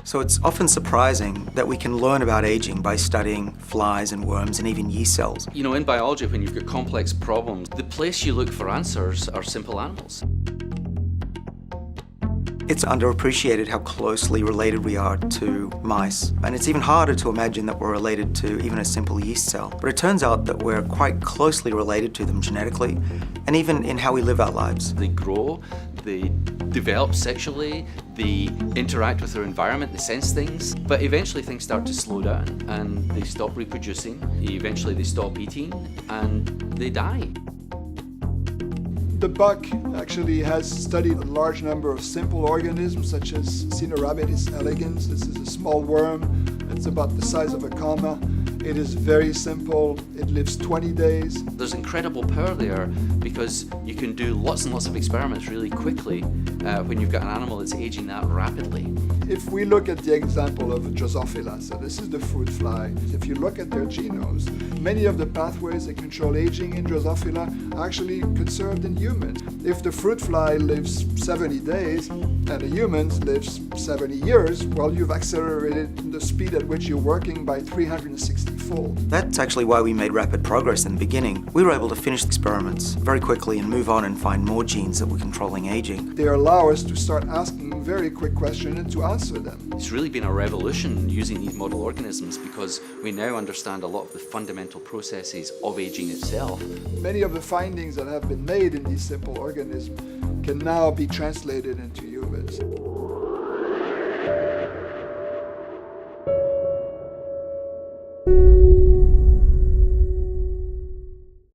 So it's often surprising that we can learn about aging by studying flies and worms and even yeast cells. You know, in biology, when you've got complex problems, the place you look for answers are simple animals. It's underappreciated how closely related we are to mice, and it's even harder to imagine that we're related to even a simple yeast cell. But it turns out that we're quite closely related to them genetically, and even in how we live our lives. They grow, they develop sexually, they interact with their environment, they sense things, but eventually things start to slow down and they stop reproducing, eventually they stop eating, and they die. The buck actually has studied a large number of simple organisms such as Similarites elegans. This is a small worm. It's about the size of a comma. It is very simple. It lives 20 days. There's incredible power there because you can do lots and lots of experiments really quickly when you've got an animal that's aging that rapidly. If we look at the example of Drosophila, so this is the fruit fly, if you look at their genomes, many of the pathways that control aging in Drosophila are actually conserved in humans. If the fruit fly lives 70 days and a human lives 70 years, well, you've accelerated the speed at which you're working by 360-fold. That's actually why we made rapid progress in the beginning. We were able to finish experiments very quickly and move on and find more genes that were controlling aging. They allow us to start asking very quick questions and to answer them. It's really been a revolution using these model organisms because we now understand a lot of the fundamental processes of aging itself. Many of the findings that have been made in these simple organisms can now be translated into humans.